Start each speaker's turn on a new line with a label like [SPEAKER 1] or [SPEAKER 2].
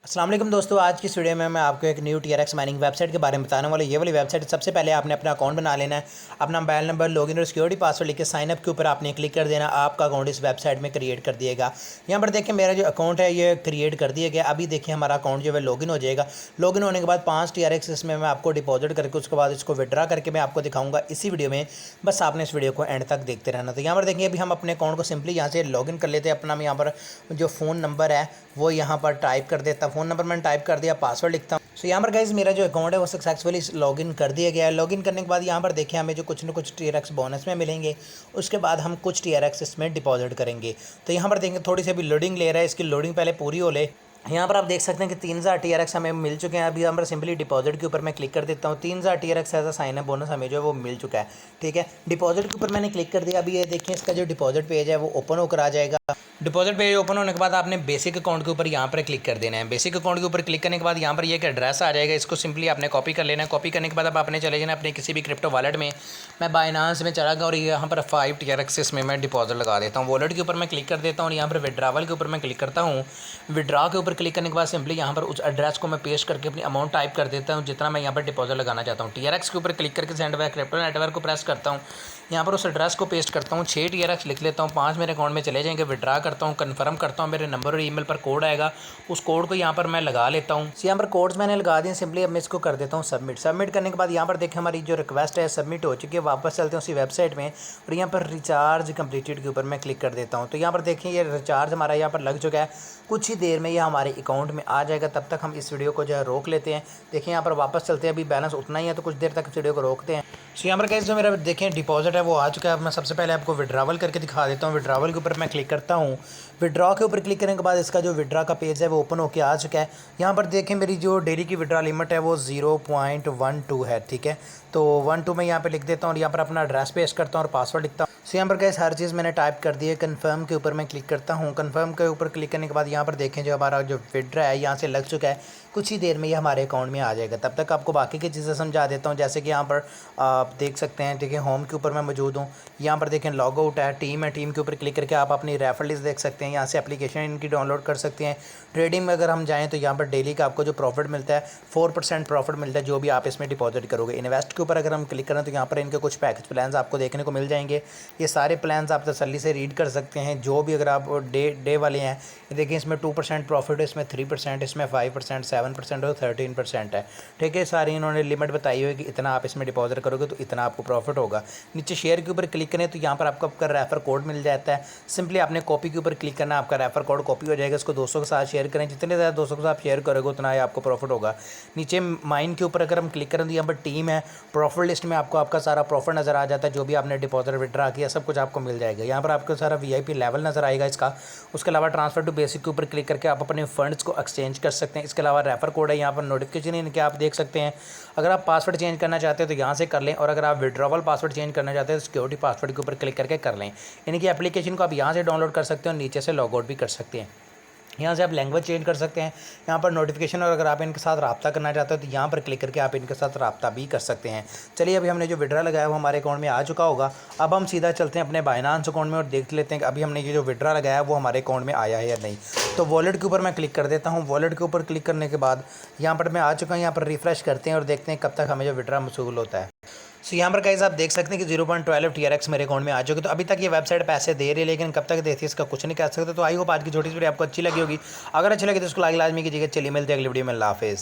[SPEAKER 1] अस्सलाम वालेकुम दोस्तों, आज की इस वीडियो में मैं आपको एक न्यू TRX माइनिंग वेबसाइट के बारे में बताने वाला। ये वाली वेबसाइट सबसे पहले आपने अपना अकाउंट बना लेना है। अपना मोबाइल नंबर, लॉगिन और सिक्योरिटी पासवर्ड लिख के साइन अप के ऊपर आपने क्लिक कर देना। आपका अकाउंट इस वेबसाइट में क्रिएट कर दिएगा। यहाँ पर देखिए मेरा जो अकाउंट है ये क्रिएट कर दिया गया। अभी देखिए हमारा अकाउंट जो है लॉगिन हो जाएगा। लॉगिन होने के बाद 5 TRX इसमें मैं आपको डिपॉजिट करके उसके बाद इसको विड्रा करके मैं आपको दिखाऊंगा इसी वीडियो में। बस आपने इस वीडियो को एंड तक देखते रहना। तो यहाँ पर देखिए अभी हम अपने अकाउंट को सिंपली यहाँ से लॉगिन कर लेते हैं। अपना मैं यहाँ पर जो फ़ोन नंबर है वो यहाँ पर टाइप कर देता। फ़ोन नंबर मैंने टाइप कर दिया, पासवर्ड लिखता हूँ। सो यहाँ पर गाइस मेरा जो अकाउंट है वो सक्सेसफुली लॉगिन कर दिया गया है। लॉगिन करने के बाद यहाँ पर देखिए हमें जो कुछ ना कुछ TRX बोनस में मिलेंगे। उसके बाद हम कुछ TRX इसमें डिपॉजिट करेंगे। तो यहाँ पर देखेंगे थोड़ी सी अभी लोडिंग ले रहा है, इसकी लोडिंग पहले पूरी हो ले। यहाँ पर आप देख सकते हैं कि 3000 TRX हमें मिल चुके हैं। अभी यहाँ पर सिंपली डिपॉजिट के ऊपर मैं क्लिक कर देता हूँ। 3000 TRX as a sign up bonus हमें जो है वो मिल चुका है। ठीक है, डिपॉजिट के ऊपर मैंने क्लिक कर दिया। अभी ये देखिए इसका जो डिपॉजिट पेज है वो ओपन होकर आ जाएगा। डिपॉजिट पेज ओपन होने के बाद आपने बेसिक अकाउंट के ऊपर यहाँ पर क्लिक कर देना है। बेसिक अकाउंट के ऊपर क्लिक करने के बाद यहाँ पर ये एक एड्रेस आ जाएगा। इसको सिंपली आपने कॉपी कर लेना है। कॉपी करने के बाद अब आपने चले जाना अपने किसी भी क्रिप्टो वॉलेट में। मैं बाइनांस में चला गया और यहाँ पर 5 TRX इसमें मैं डिपॉजिट लगा देता हूँ। वॉलेट के ऊपर मैं क्लिक कर देता हूँ और यहाँ पर विड्रावल के ऊपर मैं क्लिक करता हूँ। विड्रा के ऊपर क्लिक करने के बाद सिंपली यहाँ पर उस एड्रेस को मैं पेस्ट करके अपनी अमाउंट टाइप कर देता हूँ जितना मैं यहाँ पर डिपॉजिट लगाना चाहता हूँ। TRX के ऊपर क्लिक करके सेंड बाय क्रिप्टो नेटवर्क को प्रेस करता हूँ। यहाँ पर उस एड्रेस को पेस्ट करता हूँ। 6 TRX लिख लेता हूँ, 5 मेरे अकाउंट में चले जाएंगे। विड्रा करता हूँ, कन्फर्म करता हूँ। मेरे नंबर और ईमेल पर कोड आएगा, उस कोड को यहाँ पर मैं लगा लेता हूँ। यहाँ पर कोड्स मैंने लगा दिए। सिंपली अब मैं इसको कर देता हूँ सबमिट। सबमिट करने के बाद यहाँ पर देखें हमारी जो रिक्वेस्ट है सबमिट हो चुकी है। वापस चलते हैं उसी वेबसाइट में और यहाँ पर रिचार्ज कंप्लीटेड के ऊपर मैं क्लिक कर देता हूँ। तो यहाँ पर देखें ये रिचार्ज हमारा यहाँ पर लग चुका है। कुछ ही देर में ये हमारे अकाउंट में आ जाएगा। तब तक हम इस वीडियो को जो है रोक लेते हैं। देखिए यहाँ पर वापस चलते हैं। अभी बैलेंस उतना ही है तो कुछ देर तक इस वीडियो को रोकते हैं। सो यहाँ पर गाइस जो मेरा देखें डिपॉजिट है वो आ चुका है। अब मैं सबसे पहले आपको विड्रावल करके दिखा देता हूँ। विड्रावल के ऊपर मैं क्लिक करता हूँ। विड्रॉ के ऊपर क्लिक करने के बाद इसका जो विड्रा का पेज है वो ओपन होकर आ चुका है। यहाँ पर देखें मेरी जो डेली की विड्रा लिमिट है वो 0.12 है। ठीक है, तो 12 मैं यहाँ पे लिख देता हूँ और यहाँ पर अपना एड्रेस पेस्ट करता हूँ और पासवर्ड लिखता हूँ। सो यहाँ पर गाइस हर चीज़ मैंने टाइप कर दी है। कन्फर्म के ऊपर मैं क्लिक करता हूँ। कन्फर्म के ऊपर क्लिक करने के बाद यहाँ पर देखें जो हमारा जो विड्रा है यहाँ से लग चुका है। कुछ ही देर में ये हमारे अकाउंट में आ जाएगा। तब तक आपको बाकी की चीज़ें समझा देता हूँ। जैसे कि यहाँ पर आप देख सकते हैं, ठीक है, होम के ऊपर मैं मौजूद हूँ। यहाँ पर देखें लॉग आउट है, टीम है। टीम के ऊपर क्लिक करके आप अपनी रेफर लिस्ट देख सकते हैं। यहाँ से एप्लीकेशन इनकी डाउनलोड कर सकते हैं। ट्रेडिंग में अगर हम जाएँ तो यहाँ पर डेली का आपको जो प्रॉफिट मिलता है 4% प्रॉफिट मिलता है जो भी आप इसमें डिपॉजिट करोगे। इन्वेस्ट के ऊपर अगर हम क्लिक करें तो यहाँ पर इनके कुछ पैकेज प्लान्स आपको देखने को मिल जाएंगे। ये सारे प्लान्स आप तसल्ली से रीड कर सकते हैं। जो भी अगर आप डे वाले हैं, देखिए इसमें 2% प्रॉफिट है, इसमें 3%, इसमें 5%, 7% और 13% है। ठीक है, सारी इन्होंने लिमिट बताई हुई है कि इतना आप इसमें डिपॉजिट करोगे तो इतना आपको प्रॉफिट होगा। नीचे शेयर के ऊपर क्लिक करें तो यहाँ पर आपको आपका रेफर कोड मिल जाता है। सिंपली आपने कॉपी के ऊपर क्लिक करना, आपका रेफर कोड कॉपी हो जाएगा। इसको दोस्तों के साथ शेयर करें। जितने ज़्यादा दोस्तों के साथ शेयर करोगे उतना ही आपको प्रॉफिट होगा। नीचे माइन के ऊपर अगर हम क्लिक करें तो यहाँ पर टीम है। प्रॉफिट लिस्ट में आपको आपका सारा प्रॉफिट नज़र आ जाता है। जो भी आपने डिपॉजिट विड्रा किया सब कुछ आपको मिल जाएगा। यहाँ पर आपको सारा VIP लेवल नज़र आएगा इसका। उसके अलावा ट्रांसफर टू बेसिक के ऊपर क्लिक करके आप अपने फंड्स को एक्सचेंज कर सकते हैं। इसके अलावा रेफर कोड है, यहाँ पर नोटिफिकेशन इनके आप देख सकते हैं। अगर आप पासवर्ड चेंज करना चाहते हैं तो यहाँ से कर लें और अगर आप विड्रॉवल पासवर्ड चेंज करना चाहते हैं तो सिक्योरिटी पासवर्ड के ऊपर क्लिक करके कर लें। इनकी एप्लीकेशन को आप यहाँ से डाउनलोड कर सकते हैं और नीचे से लॉग आउट भी कर सकते हैं। यहाँ से आप लैंग्वेज चेंज कर सकते हैं। यहाँ पर नोटिफिकेशन और अगर आप इनके साथ रब्ता करना चाहते हो तो यहाँ पर क्लिक करके आप इनके साथ रब्ता भी कर सकते हैं। चलिए अभी हमने जो विड्रा लगाया वो हमारे अकाउंट में आ चुका होगा। अब हम सीधा चलते हैं अपने बाइनांस अकाउंट में और देख लेते हैं कि अभी हमने ये जो विड्रा लगाया वो हमारे अकाउंट में आया है या नहीं। तो वॉलेट के ऊपर मैं क्लिक कर देता हूँ। वॉलेट के ऊपर क्लिक करने के बाद यहाँ पर मैं आ चुका हूँ। यहाँ पर रिफ्रेश करते हैं और देखते हैं कब तक हमें जो विड्रा मसूल होता है। सो यहाँ पर गाइस आप देख सकते हैं कि 0.12 TRX मेरे अकाउंट में आ चुके। तो अभी तक ये वेबसाइट पैसे दे रही है लेकिन कब तक देती है इसका कुछ नहीं कह सकते। तो आई होप आज की छोटी सी वीडियो आपको अच्छी लगी होगी। अगर अच्छी लगी तो उसको लाइक लाजमी कीजिएगा। चलिए मिलते हैं अगली वीडियो में। अल्लाह हाफिज़।